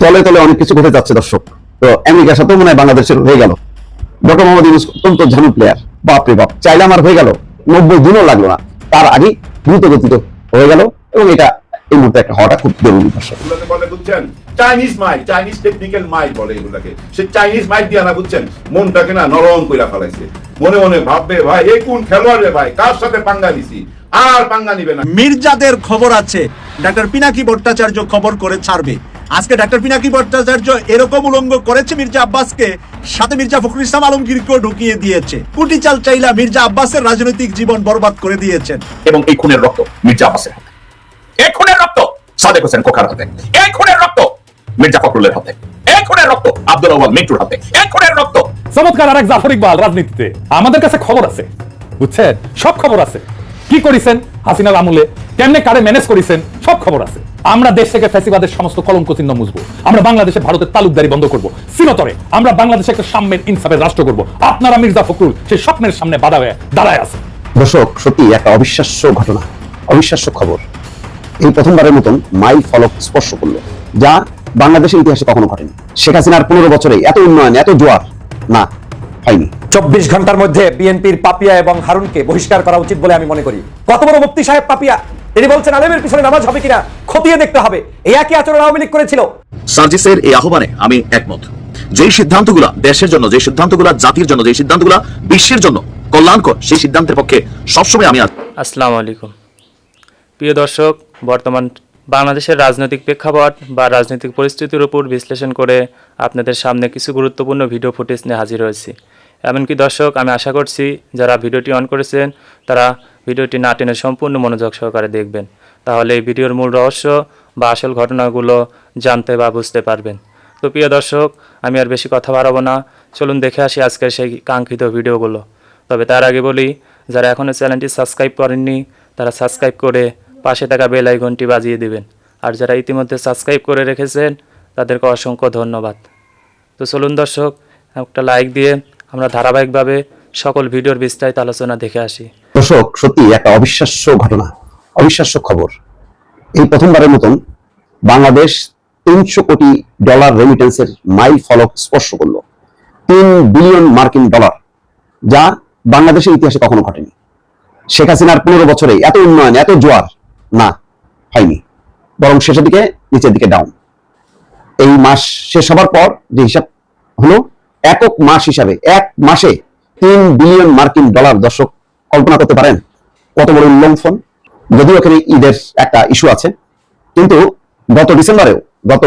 তলে তলে অনেক কিছু ঘটে যাচ্ছে দর্শক। তো আমেরিকার সাথেও মনে হয় বাংলাদেশের হয়ে গেল। ডক্টর মোহাম্মদ ইউনূস অত্যন্ত ঝানু প্লেয়ার, বাপরে বাপ, চাইলে আমার হয়ে গেল, 90 দিনও লাগলো না, তার আগে দ্রুত গতিতে হয়ে গেল। এবং এটা এই মুহূর্তে একটা হওয়াটা খুব জরুরি দর্শক। বলে বুঝছেন Chinese mile, Chinese technical mile বলে এগুলাকে। সে চাইনিজ মাইল দিয়া না বুঝছেন মনটাকে না নরম কইরা ফেলাইছে। মনে মনে ভাববে ভাই এই কোন খেলোয়াড় রে ভাই, কার সাথে পাঙ্গা দিছি, আর পাঙ্গা নিবে না। মির্জাদের খবর আছে, ডাক্তার পিনাকি ভট্টাচার্য খবর করে ছাড়বে। আজকে ডাক্তার পিনাকি ভট্টাচার্য এরকম উলঙ্গ করেছে মির্জা আব্বাসকে, সাথে মির্জা ফখরুল ইসলাম আলমগীরকেও ঢুকিয়ে দিয়েছে। কুটি চাল চাইলা মির্জা আব্বাসের রাজনৈতিক জীবন বরবাদ করে দিয়েছেন। এবং এই খুনের রক্ত মির্জা আব্বাসের হাতে, এই খুনের রক্ত সাদেক হোসেন খোকার হাতে, এই খুনের রক্ত মির্জা ফখরুলের হাতে, এই খুনের রক্ত আব্দুল আউয়াল মিন্টুর হাতে, এই খুনের রক্ত। চমৎকার আরেক জাফর ইকবাল রাজনীতিতে। আমাদের কাছে খবর আছে, বুঝছেন, সব খবর আছে। কি করেছেন হাসিনার আমলে, কেমনে কারে ম্যানেজ করেছেন, সব খবর আছে। আমরা দেশ থেকে ফ্যাসিবাদের সমস্ত কলঙ্ক চিহ্ন মুছবো। আমরা বাংলাদেশে ভারতের তালুকদারি বন্ধ করবো। চিরতরে আমরা বাংলাদেশে একটা সাম্যের ইনসাফের রাষ্ট্র করবো। আপনারা মির্জা ফখরুল সেই স্বপ্নের সামনে বাধা হয়ে দাঁড়ায় আছে। দর্শক, সত্যি একটা অবিশ্বাস্য ঘটনা, অবিশ্বাস্য খবর। এই প্রথমবারের মতন মাইল ফলক স্পর্শ করলো, যা বাংলাদেশের ইতিহাসে কখনো ঘটেনি। শেখ হাসিনার 15 বছরে এত উন্নয়ন, এত জোয়ার না হয়নি। 24 ঘন্টার মধ্যে বিএনপির পাপিয়া এবং হারুনকে বহিষ্কার করা উচিত বলে আমি মনে করি। কত বড় মুফতি সাহেব পাপিয়া, তিনি বলছেন আলেমের পিছনে নামাজ হবে কিনা খতিয়ে দেখতে হবে। এই একই আচরণ আওয়ামী লীগ করেছিল। সার্জিসের এই আহ্বানে আমি একমত। যেই সিদ্ধান্তগুলো দেশের জন্য, যে সিদ্ধান্তগুলো জাতির জন্য, যে সিদ্ধান্তগুলো বিশ্বের জন্য কল্যাণকর, সেই সিদ্ধান্তের পক্ষে সবসময় আমি আছি। আসসালামু আলাইকুম প্রিয় দর্শক, বর্তমান বাংলাদেশের রাজনৈতিক প্রেক্ষাপট বা রাজনৈতিক পরিস্থিতির উপর বিশ্লেষণ করে আপনাদের সামনে কিছু গুরুত্বপূর্ণ ভিডিও ফুটেজ নিয়ে হাজির হয়েছি। এমনকি দর্শক, আমি আশা করছি যারা ভিডিওটি অন করেছেন তারা ভিডিওটি না টেনে সম্পূর্ণ মনোযোগ সহকারে দেখবেন, তাহলে এই ভিডিওর মূল রহস্য বা আসল ঘটনাগুলো জানতে বা বুঝতে পারবেন। তো প্রিয় দর্শক, আমি আর বেশি কথা বাড়াবো না, চলুন দেখে আসি আজকের সেই কাঙ্ক্ষিত ভিডিওগুলো। তবে তার আগে বলি, যারা এখনও চ্যানেলটি সাবস্ক্রাইব করেননি তারা সাবস্ক্রাইব করে পাশে থাকা বেল আইকনটি বাজিয়ে দিবেন, আর যারা ইতিমধ্যে সাবস্ক্রাইব করে রেখেছেন তাদেরকে অসংখ্য ধন্যবাদ। তো চলুন দর্শক, একটা লাইক দিয়ে আমরা ধারাবাহিকভাবে সকল ভিডিওর বিস্তারিত আলোচনা দেখে আসি। দর্শক, সত্যি একটা অবিশ্বাস্য ঘটনা, অবিশ্বাস্য খবর। এই প্রথমবারের মতন বাংলাদেশ $300 কোটি রেমিটেন্সের মাইল ফলক স্পর্শ করলো। $3 বিলিয়ন মার্কিন, যা বাংলাদেশের ইতিহাসে কখনো ঘটেনি। শেখ হাসিনার 15 বছরে এত উন্নয়ন, এত জোয়ার না হয়নি, বরং শেষের দিকে নিচের দিকে ডাউন। এই মাস শেষ হবার পর যে হিসাব হলো, একক মাস হিসাবে এক মাসে $3 বিলিয়ন মার্কিন। দর্শক, কল্পনা করতে পারেন কত বড় উল্লঙ্ঘন। যদিও এখানে ঈদের একটা ইস্যু আছে, কিন্তু গত ডিসেম্বরেও, গত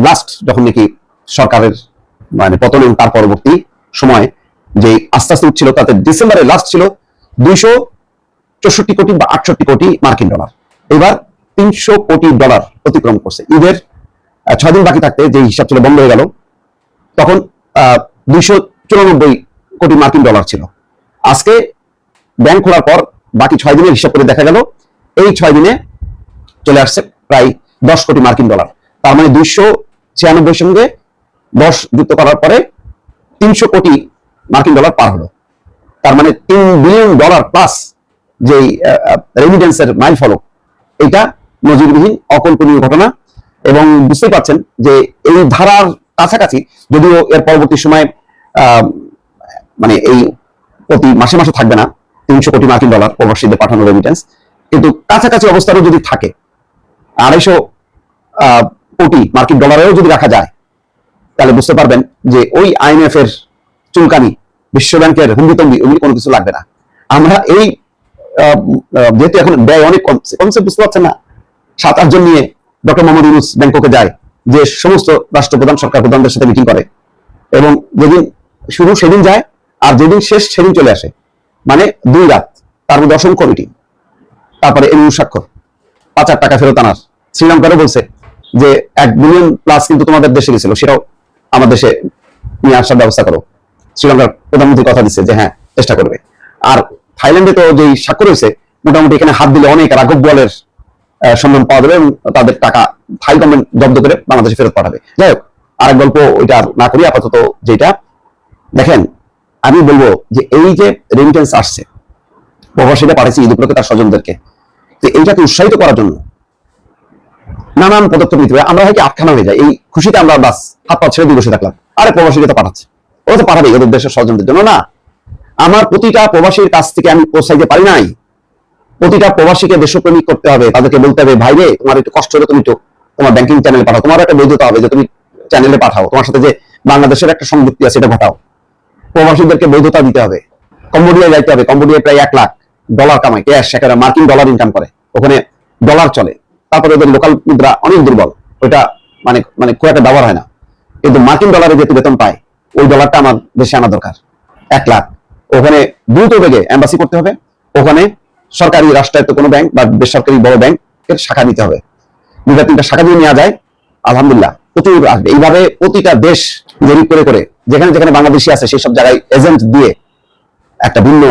লাস্ট যখন নাকি সরকারের পতন এবং তার পরবর্তী সময় যে আস্তে আস্তে উঠছিল, তাতে ডিসেম্বরে লাস্ট ছিল $264 কোটি বা $68 কোটি মার্কিন। এবার $300 কোটি অতিক্রম করছে। ঈদের 6 দিন বাকি থাকতে যে হিসাব ছিল বন্ধ হয়ে গেল, তখন $294 কোটি মার্কিন ছিল। আজকে ব্যাংক খোলার পর বাকি 6 দিনের হিসাব করে দেখা গেল এই 6 দিনে চলে আসছে প্রায় $10 কোটি মার্কিন। তার মানে 296 সঙ্গে 10 যুক্ত করার পরে $300 কোটি মার্কিন পার হলো। তার মানে $3 বিলিয়ন প্লাস যে রেমিটেন্সের মাইল ফলক, এটা নজিরবিহীন, অকল্পনীয় ঘটনা। এবং বুঝতেই পারছেন যে এই ধারার কাছাকাছি, যদিও এর পরবর্তী সময় এই প্রতি মাসে মাসে থাকবে না $300 কোটি মার্কিন প্রবাসীদের পাঠানো রেমিটেন্স, কিন্তু কাছাকাছি অবস্থারও যদি থাকে, 250 কোটি মার্কিন যদি রাখা যায়, তাহলে বুঝতে পারবেন যে ওই IMF এর চুলকানি, বিশ্বব্যাংকের হুমড়িতম্বি, ওগুলি কোনো কিছু লাগবে না। আমরা এই যেহেতু এখন ব্যয় অনেক কমছে, বুঝতে পারছেন না, 7-8 জন নিয়ে ডক্টর মোহাম্মদ ইউনূস ব্যাংককে যায়, যে সমস্ত রাষ্ট্রপ্রধান, সরকার প্রধানদের সাথে মিটিং করে, এবং যেদিন শুরু সেদিন যায়, আর যেদিন শেষ সেদিন চলে আসে, 2 রাত, তার মধ্যে অসংখ্য মিটিং। তারপরে এমনি স্বাক্ষর, 5,000 টাকা ফেরত আনার। শ্রীলঙ্কারও বলছে যে $1 বিলিয়ন প্লাস কিন্তু তোমাদের দেশে গেছিল, সেটাও আমার দেশে নিয়ে আসার ব্যবস্থা করো। শ্রীলঙ্কার প্রধানমন্ত্রী কথা দিচ্ছে যে হ্যাঁ, চেষ্টা করবে। আর থাইল্যান্ডে তো যেই স্বাক্ষর হয়েছে, মোটামুটি এখানে হাত দিলে অনেক রাঘব বোয়ালের সম্মান পাওয়া যাবে, এবং তাদের টাকা থাই গভর্নমেন্ট জব্দ করে বাংলাদেশে ফেরত পাঠাবে। যাই হোক, আরেক গল্প, ওইটা না করি। আপাতত যেটা দেখেন, আমি বলবো যে এই যে রেমিটেন্স আসছে, প্রবাসীরা পাঠাচ্ছে ঈদ উপলক্ষে তার স্বজনদেরকে, তো এইটাকে উৎসাহিত করার জন্য নানান পদক্ষেপ নিতে হবে। আমরা হয়তো আটখানা হয়ে যাই এই খুশিতে, আমরা বাস হাত পা ছেড়ে দিয়ে বসে থাকলাম, আরে প্রবাসীকে তো পাঠাচ্ছে, ওরা তো পাঠাবে ওদের দেশের স্বজনদের জন্য না। আমার প্রতিটা প্রবাসীর কাছ থেকে আমি পৌঁছাইতে পারি নাই। প্রতিটা প্রবাসীকে দেশপ্রেমিক করতে হবে, তাদেরকে বলতে হবে ভাই রে তোমার একটু কষ্ট হলে তুমি তো তোমার ব্যাংকিং চ্যানেলে পাঠাও, তোমার একটা বৈধতা হবে যে তুমি চ্যানেলে পাঠাও, তোমার সাথে যে বাংলাদেশের একটা সংযুক্তি আছে এটা ঘটাও। প্রবাসীদেরকে বৈধতা দিতে হবে। কম্বোডিয়ায় যাইতে হবে, কম্বোডিয়ায় প্রায় $1 লাখ কামায়, ক্যাশ একেবারে মার্কিন ডলার ইনকাম করে, ওখানে ডলার চলে। তারপরে ওদের লোকাল মুদ্রা অনেক দুর্বল, ওইটা মানে মানে খুব একটা ব্যবহার হয় না, কিন্তু মার্কিন ডলারে যেহেতু বেতন পায় ওই ডলারটা আমার দেশে আনা দরকার। 1 লাখ ওখানে দ্রুত বেগে এম্বাসি করতে হবে, ওখানে সরকারি রাষ্ট্রায়ত্ত কোনো ব্যাংক বা বেসরকারি বড় ব্যাংকের শাখা নিতে হবে। 2-3টা শাখা যদি নেওয়া যায় আলহামদুলিল্লাহ প্রচুর আসবে। এইভাবে প্রতিটা দেশ জরিপ করে করে যেখানে যেখানে বাংলাদেশি আছে সেই সব জায়গায় এজেন্ট দিয়ে একটা ভিন্ন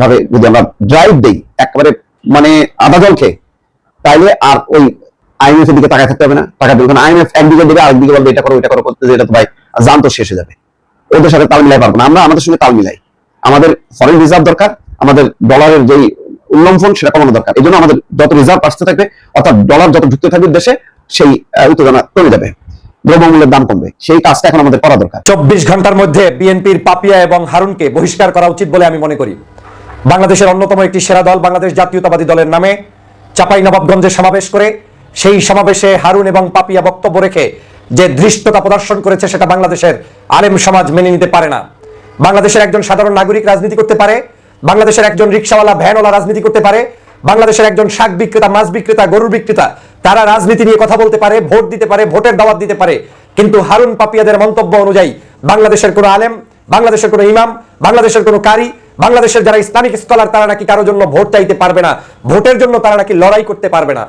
ভাবে যদি আমরা ড্রাইভ দেই একেবারে মানে আধা জল খেয়ে, তাইলে আর ওই আইএমএফ এর দিকে তাকায় থাকতে হবে না। টাকা দেবে, আইএমএফ একদিকে দেবে আরেকদিকে বলবে এটা করো এটা করো, করতে যেটা তো ভাই জান তো শেষ হয়ে যাবে। ওদের সাথে তাল মিলাই পারবো না, আমরা আমাদের সঙ্গে তাল মিলাই। আমাদের ফরেন রিজার্ভ দরকার, আমাদের ডলারের যেই উল্লম্ফন সেটা কমানো দরকার। এই জন্য আমাদের যত রিজার্ভ আসতে থাকবে অর্থাৎ ডলার যত ঢুকতে থাকবে দেশে সেই উত্তেজনা কমে যাবে, দ্রব্যমূল্যের দাম কমবে। সেই কাজটা এখন আমাদের করা দরকার। 24 ঘন্টার মধ্যে বিএনপির পাপিয়া এবং হারুনকে বহিষ্কার করা উচিত বলে আমি মনে করি। বাংলাদেশের অন্যতম একটি সেরা দল বাংলাদেশ জাতীয়তাবাদী দলের নামে চাঁপাইনবাবগঞ্জে সমাবেশ করে সেই সমাবেশে হারুন এবং পাপিয়া বক্তব্য রেখে যে ধৃষ্টতা প্রদর্শন করেছে সেটা বাংলাদেশের আলেম সমাজ মেনে নিতে পারে না। বাংলাদেশের একজন সাধারণ নাগরিক রাজনীতি করতে পারে, বাংলাদেশের একজন রিকশাওয়ালা ভ্যানওয়ালা রাজনীতি করতে পারে, বাংলাদেশের একজন শাক বিক্রেতা মাছ বিক্রেতা গরুর বিক্রেতা তারা রাজনীতি নিয়ে কথা বলতে পারে, ভোট দিতে পারে, ভোটের দাওয়াত দিতে পারে। কিন্তু হারুন পাপিয়াদের মন্তব্য অনুযায়ী বাংলাদেশের কোনো আলেম, বাংলাদেশের কোনো ইমাম, বাংলাদেশের কোনো কারি, বাংলাদেশের যারা ইসলামিক স্কলার তারা নাকি কারোর জন্য ভোট চাইতে পারবে না, ভোটের জন্য তারা নাকি লড়াই করতে পারবে না।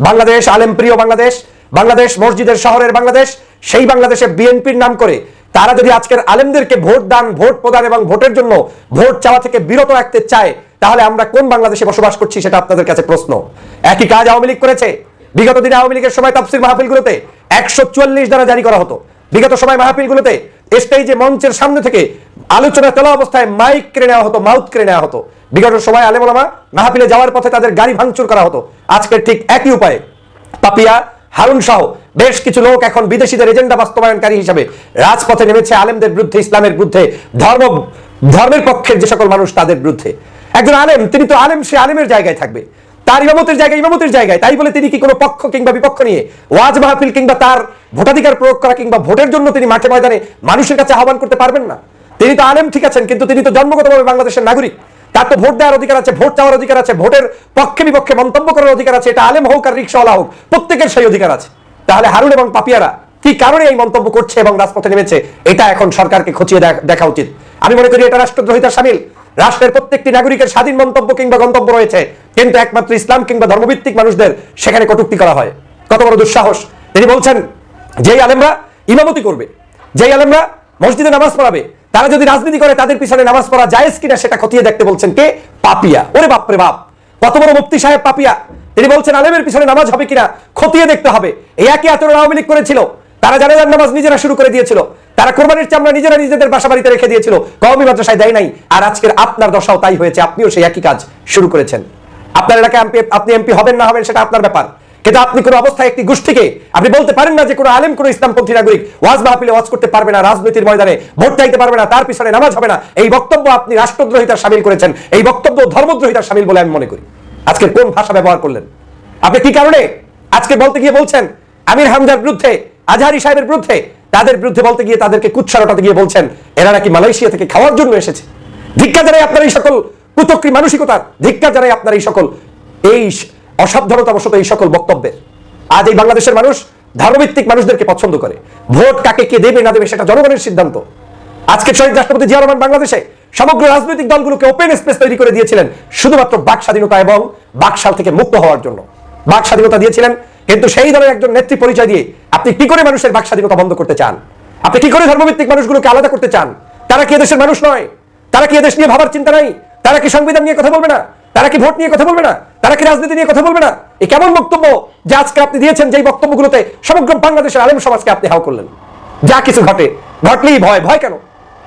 বাংলাদেশ আলেম প্রিয় বাংলাদেশ, বাংলাদেশ মসজিদের শহরের বাংলাদেশ, সেই বাংলাদেশে বিএনপির নাম করে তারা যদি আজকের আলেমদেরকে ভোট দান, ভোট প্রদান এবং ভোটের জন্য ভোট চাওয়া থেকে বিরত রাখতে চায়, তাহলে আমরা কোন বাংলাদেশে বসবাস করছি সেটা আপনাদের কাছে প্রশ্ন। একই কাজ আওয়ামী লীগ করেছে। বিগত দিনে আওয়ামী লীগের সময় তাফসীর মাহফিলগুলোতে 144 দ্বারা জারি করা হতো। বিগত সময় মাহফিলগুলোতে স্টেজে মঞ্চের সামনে থেকে আলোচনা চলা অবস্থায় মাইক কেড়ে নেওয়া হতো, মাউথ কেড়ে নেওয়া হতো। বিগত সময় আলেম ওলামা মাহফিলে যাওয়ার পথে তাদের গাড়ি ভাঙচুর করা হতো। আজকের ঠিক একই উপায়ে পাপিয়া, হারুন সহ বেশ কিছু লোক এখন বিদেশিদের এজেন্ডা বাস্তবায়নকারী হিসেবে রাজপথে নেমেছে আলেমদের বিরুদ্ধে, ইসলামের বিরুদ্ধে, ধর্মের পক্ষের যে সকল মানুষ তাদের বিরুদ্ধে। একজন আলেম, তিনি তো আলেম, সে আলেমের জায়গায় থাকবে, তার ইমামতের জায়গায় ইমামতের জায়গায়। তাই বলে তিনি কি কোনো পক্ষ কিংবা বিপক্ষ নিয়ে ওয়াজ মাহফিল কিংবা তার ভোটাধিকার প্রয়োগ করা কিংবা ভোটের জন্য তিনি মাঠে ময়দানে মানুষের কাছে আহ্বান করতে পারবেন না? তিনি তো আলেম ঠিক আছেন, কিন্তু তিনি তো জন্মগতভাবে বাংলাদেশের নাগরিক। তার তো ভোট দেওয়ার অধিকার আছে, ভোট চাওয়ার অধিকার আছে, ভোটের পক্ষে বিপক্ষে মন্তব্য করার অধিকার আছে। এটা আলেম হোক আর রিকশাওয়ালা হোক, প্রত্যেকের সেই অধিকার আছে। তাহলে হারুন এবং পাপিয়ারা কি কারণে এই মন্তব্য করছে এবং রাজপথে নেমেছে, এটা এখন সরকারকে খতিয়ে দেখা উচিত। আমি মনে করি এটা রাষ্ট্রদ্রোহিতার শামিল। রাষ্ট্রের প্রত্যেকটি নাগরিকের স্বাধীন মন্তব্য কিংবা গন্তব্য রয়েছে, কিন্তু একমাত্র ইসলাম কিংবা ধর্মভিত্তিক মানুষদের সেখানে কটূক্তি করা হয়। কত বড় দুঃসাহস! তিনি বলছেন যেই আলেমরা ইমামতি করবে, যেই আলেমরা মসজিদে নামাজ পড়াবে, তারা যদি রাজনীতি করে তাদের পিছনে নামাজ পড়া জায়েজ কিনা সেটা খতিয়ে দেখতে বলছেন কে? পাপিয়া। ওরে বাপ রে বাপ, কত বড় মুফতি সাহেব পাপিয়া! তিনি বলছেন আলেমের পিছনে নামাজ হবে কিনা খতিয়ে দেখতে হবে। এই একই আচরণ আওয়ামী লীগ করেছিল। তারা জানাজার নামাজ নিজেরা শুরু করে দিয়েছিল, তারা কোরবানির চামড়া নিজেরা নিজেদের বাসা বাড়িতে রেখে দিয়েছিল, কওমি মাদ্রাসায় দেয় নাই। আর আজকের আপনার দশাও তাই হয়েছে, আপনিও সেই একই কাজ শুরু করেছেন। আপনার এলাকায় আপনি এমপি হবেন না হবেন সেটা আপনার ব্যাপার, কিন্তু আপনি কোনো অবস্থায় একটি গোষ্ঠীকে আপনি বলতে পারেন না যে কোনো আলেম কোনো ইসলামপন্থী নাগরিক ওয়াজ মাহফিলে ওয়াজ করতে পারবে না, রাজনীতির ময়দানে ভোট চাইতে পারবে না, তার পিছনে নামাজ হবে না। এই বক্তব্য আপনি রাষ্ট্রদ্রোহিতার শামিল করেছেন, এই বক্তব্য ধর্মদ্রোহিতার শামিল বলে আমি মনে করি। আজকের কোন ভাষা ব্যবহার করলেন আপনি? কি কারণে আজকে বলতে গিয়ে বলছেন আমির হামজার বিরুদ্ধে, আজহারি সাহেবের বিরুদ্ধে, তাদের বিরুদ্ধে বলতে গিয়ে তাদেরকে কুৎসারটাতে গিয়ে বলছেন এরা নাকি মালয়েশিয়া থেকে খাওয়ার জন্য এসেছে? ধিক্কার জানাই আপনার এই সকল কুচক্রী মানসিকতার, ধিক্কার জানাই আপনার এই সকল এই অসাবধানতাবশত এই সকল বক্তব্যের। আজ এই বাংলাদেশের মানুষ ধর্মভিত্তিক মানুষদেরকে পছন্দ করে। ভোট কাকে কে দেবে না দেবে সেটা জনগণের সিদ্ধান্ত। আজকে শহীদ রাষ্ট্রপতি জিয়া রহমান বাংলাদেশে সমগ্র রাজনৈতিক দলগুলোকে ওপেন স্পেস তৈরি করে দিয়েছিলেন শুধুমাত্র বাক স্বাধীনতা এবং বাকশাল থেকে মুক্ত হওয়ার জন্য। বাক স্বাধীনতা দিয়েছিলেন, কিন্তু সেই দলের একজন নেত্রী পরিচয় দিয়ে আপনি কি করে মানুষের বাক স্বাধীনতা বন্ধ করতে চান? আপনি কি করে ধর্মভিত্তিক মানুষগুলোকে আলাদা করতে চান? তারা কি এদেশের মানুষ নয়? তারা কি এদেশ নিয়ে ভাবার চিন্তা নাই? তারা কি সংবিধান নিয়ে কথা বলবে না? তারা কি ভোট নিয়ে কথা বলবে না? তারা কি রাজনীতি নিয়ে কথা বলবে না? এই কেমন বক্তব্য যে আজকে আপনি দিয়েছেন, যেই বক্তব্যগুলোতে সমগ্র বাংলাদেশের আলেম সমাজকে আপনি হাও করলেন। যা কিছু ঘটলেই ভয়। ভয় কেন?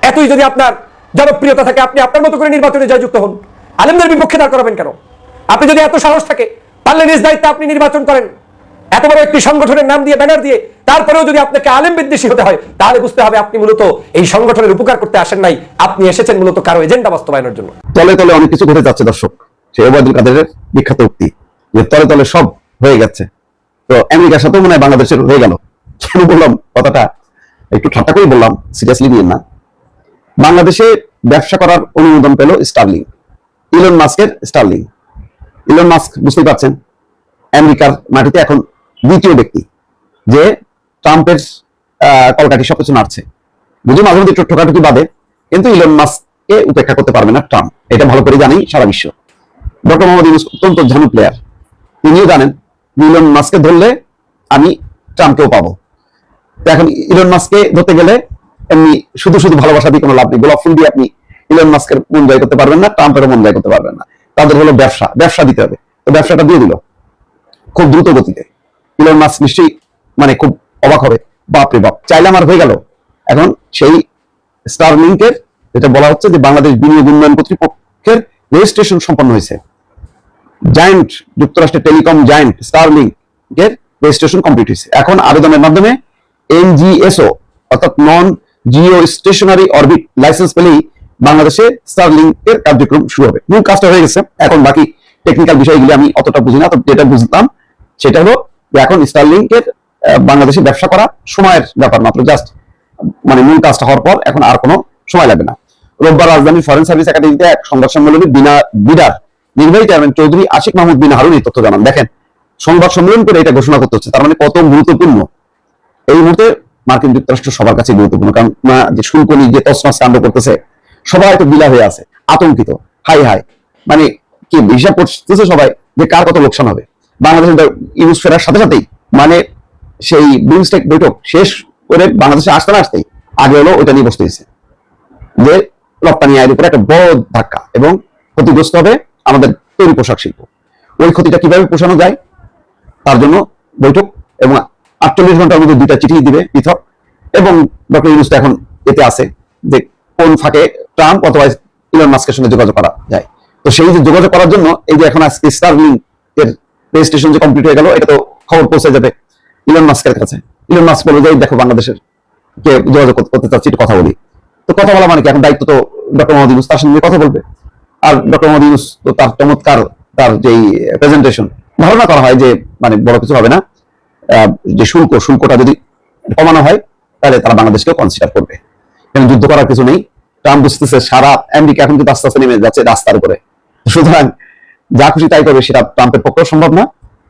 এতই যদি আপনার জনপ্রিয়তা থাকে আপনি আপনার মতো করে নির্বাচনে জয়যুক্ত হন। আলেমদের বিপক্ষে দাঁড় করাবেন কেন? আপনি যদি এত সাহস থাকে পারলে নিজ দায়িত্বে আপনি নির্বাচন করেন। এত বড় একটি সংগঠনের নাম দিয়ে ব্যানার দিয়ে তারপরেও যদি আপনাকে আলেম বিদ্বেষী হতে হয়, তাহলে বুঝতে হবে আপনি মূলত এই সংগঠনের উপকার করতে আসেন নাই, আপনি এসেছেন মূলত কারো এজেন্ডা বাস্তবায়নের জন্য। তলে তলে অনেক কিছু ঘটে যাচ্ছে দর্শক। সে ওবায়দুল কাদেরের বিখ্যাত উক্তি যে তলে তলে সব হয়ে গেছে। তো আমেরিকার সাথেও মনে হয় বাংলাদেশের হয়ে গেল। কেন বললাম কথাটা, একটু ঠাট্টা করে বললাম, সিরিয়াসলি নিয়ে না। বাংলাদেশে ব্যবসা করার অনুমোদন পেল স্টারলিং, ইলন মাস্কের স্টারলিং। ইলন মাস্ক বুঝতেই পারছেন আমেরিকার মাটিতে এখন দ্বিতীয় ব্যক্তি যে ট্রাম্পের কলকাঠি সবকিছু নাড়ছে। বুঝি মাঝে মধ্যে একটু ঠোকাঠুকি বাদে, কিন্তু ইলন মাস্ককে উপেক্ষা করতে পারবে না ট্রাম্প, এটা ভালো করে জানি সারা বিশ্ব। ডক্টর মোহাম্মদ ইউনূস অত্যন্ত ঝানু প্লেয়ার, তিনিও জানেন ইলন মাস্ককে ধরলে আমি ট্রাম্পকেও পাবো। তো এখন ইলন মাস্ককে ধরতে গেলে এমনি শুধু শুধু ভালোবাসা দিয়ে কোনো লাভ নেই। গোলাপ ফুল দিয়ে আপনি ইলন মাস্কের মন জয় করতে পারবেন না, ট্রাম্পেরও মন জয় করতে পারবেন না। তাদের হলো ব্যবসা দিতে হবে। তো ব্যবসাটা দিয়ে দিল খুব দ্রুত গতিতে। ইলন মাস্ক নিশ্চয়ই মানে খুব অবাক হবে, বাপরে বাপ, চাইলে আমার হয়ে গেল। এখন সেই স্টারলিংকের যেটা বলা হচ্ছে যে বাংলাদেশ বিনিয়োগ উন্নয়ন কর্তৃপক্ষের রেজিস্ট্রেশন সম্পন্ন হয়েছে। জায়ান্ট, যুক্তরাষ্ট্রের টেলিকম জায়ান্ট স্টারলিংকের রেজিস্ট্রেশন কমপ্লিট হয়েছে। এখন আবেদনের মাধ্যমে এনজিএসও অর্থাৎ নন জিও স্টেশনারি অরবিট লাইসেন্স পেলেই বাংলাদেশে স্টারলিংক এর কার্যক্রম শুরু হবে। মূল কাজটা হয়ে গেছে, এখন বাকি টেকনিক্যাল বিষয়গুলি আমি অতটা বুঝি না। তো যেটা বুঝতাম সেটা হলো যে এখন স্টারলিংক এর বাংলাদেশে ব্যবসা করা সময়ের ব্যাপার মাত্র, জাস্ট মানে মূল কাজটা হওয়ার পর এখন আর কোনো সময় লাগবে না। রোববার রাজধানীর ফরেন সার্ভিস একাডেমিতে এক সংবাদ সম্মেলনে বিডার নির্বাহী চেয়ারম্যান চৌধুরী আশিক মাহমুদ বিন হারুন এই তথ্য জানান। দেখেন, সংবাদ সম্মেলন করে এটা ঘোষণা করতে হচ্ছে, তার মানে কত গুরুত্বপূর্ণ। এই মুহূর্তে মার্কিন যুক্তরাষ্ট্র সবার কাছে গুরুত্বপূর্ণ, কারণ যে শুল্ক নিয়ে যে তছনছ কাণ্ড করতেছে, সবাই তো বিলা হয়ে আছে, আতঙ্কিত, হাই হাই, মানে কি হিসাব করতেছে সবাই যে কার কত লোকসান হবে। বাংলাদেশের ইউনুস ফেরার সাথে সাথেই মানে সেই বিমস্টেক বৈঠক শেষ করে বাংলাদেশে আসতে না আসতেই আগে হলো ওইটা নিয়ে বসতে হয়েছে যে রপ্তানি আয়ের উপরে একটা বড় ধাক্কা এবং ক্ষতিগ্রস্ত হবে আমাদের তৈরি পোশাক শিল্প। ওই ক্ষতিটা কিভাবে পোষানো যায় তার জন্য বৈঠক, এবং 48 ঘন্টার মধ্যে 2টা চিঠি দিবে পৃথক। এবং ডক্টর ইউনূস এখন এতে আছে যে কোন ফাঁকে ট্রাম্প অথবা ইলন মাস্কের সঙ্গে যোগাযোগ করা যায়। তো সেই যে যোগাযোগ করার জন্য এই যে এখন আজকে স্টারলিংক এর রেজিস্ট্রেশন যে কমপ্লিট হয়ে গেল, এটা তো খবর পৌঁছে যাবে ইলন মাস্কের কাছে। ইলন মাস্ক বলে যে দেখো বাংলাদেশের কে যোগাযোগ করতে চাচ্ছি, একটু কথা বলি। তো কথা বলা মানে কি, এখন দায়িত্ব তো ডক্টর মোহাম্মদ ইউনূস, তার সঙ্গে কথা বলবে। আর ডক্টর মোহাম্মদ ইউনূস তো তার চমৎকার তার যেই প্রেজেন্টেশন, ধারণা করা হয় যে মানে বড় কিছু হবে না, যে শুল্কটা যদি কমানো হয় তাহলে তারা বাংলাদেশকেও কনসিডার করবে। কারণ যুদ্ধ করার কিছু নেই, ট্রাম্প বুঝতেছে সারা আমেরিকা এখন কিন্তু আস্তে আস্তে নেমে যাচ্ছে রাস্তার উপরে। সুতরাং যা খুশি তাই করবে সেটা ট্রাম্পের পক্ষেও সম্ভব না,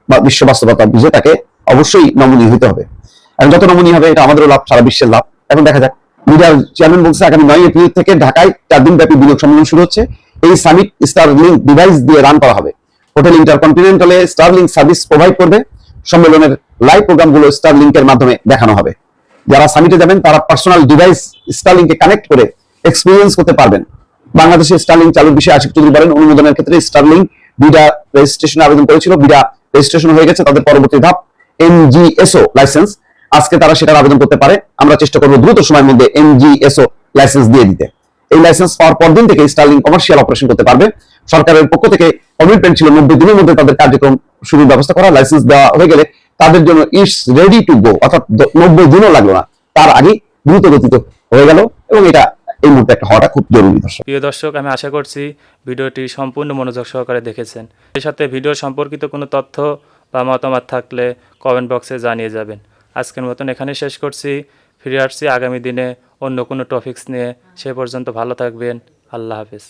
বা বিশ্ব বাস্তবতা বুঝে তাকে অবশ্যই নমনীয় হতে হবে। এবং যত নমনীয় হবে এটা আমাদেরও লাভ, সারা বিশ্বের লাভ। এখন দেখা যাক, মিডিয়ার চেয়ারম্যান বলছে আগামী 9 এপ্রিল থেকে ঢাকায় 4 দিন ব্যাপী বিনিয়োগ সম্মেলন শুরু হচ্ছে। এই সামিট স্টারলিংক ডিভাইস দিয়ে রান করা হবে। হোটেল ইন্টারকন্টিনেন্টালে স্টারলিংক সার্ভিস প্রোভাইড করবে। সম্মেলনের লাইভ প্রোগ্রামগুলো স্টারলিংকের মাধ্যমে দেখানো হবে। যারা সামিটে যাবেন তারা পার্সোনাল ডিভাইস স্টারলিংকে কানেক্ট করে এক্সপিরিয়েন্স করতে পারবেন। বাংলাদেশে স্টারলিংক চালুর বিষয়ে আশিক চৌধুরী বলেন, অনুমোদনের ক্ষেত্রে স্টারলিংক বিডা রেজিস্ট্রেশনে আবেদন করেছিল, বিডা রেজিস্ট্রেশন হয়ে গেছে। তাদের পরবর্তী ধাপ এনজিএসও লাইসেন্স, আজকে তারা সেটার আবেদন করতে পারে। আমরা চেষ্টা করবো দ্রুত সময়ের মধ্যে এনজিএসও লাইসেন্স দিয়ে দিতে। এই লাইসেন্স পাওয়ার পর দিন থেকে স্টারলিংক কমার্শিয়াল অপারেশন করতে পারবে। সরকারের পক্ষ থেকে কমিটমেন্ট ছিল 90 দিনের মধ্যে তাদের কার্যক্রম শুরুর ব্যবস্থা করা। লাইসেন্স দেওয়া হয়ে গেলে তাদের জন্য ইটস রেডি টু গো, অর্থাৎ 90 দিনও লাগলো না, তার আগে দ্রুত গতিতে হয়ে গেল। এবং এটা এই মুহূর্তে একটা হওয়াটা খুব জরুরি। প্রিয় দর্শক, আমি আশা করছি ভিডিওটি সম্পূর্ণ মনোযোগ সহকারে দেখেছেন। এর সাথে ভিডিও সম্পর্কিত কোনো তথ্য বা মতামত থাকলে কমেন্ট বক্সে জানিয়ে যাবেন। আজকের মতন এখানে শেষ করছি, ফিরে আসছি আগামী দিনে অন্য কোনো টপিকস নিয়ে। সে পর্যন্ত ভালো থাকবেন, আল্লাহ হাফেজ।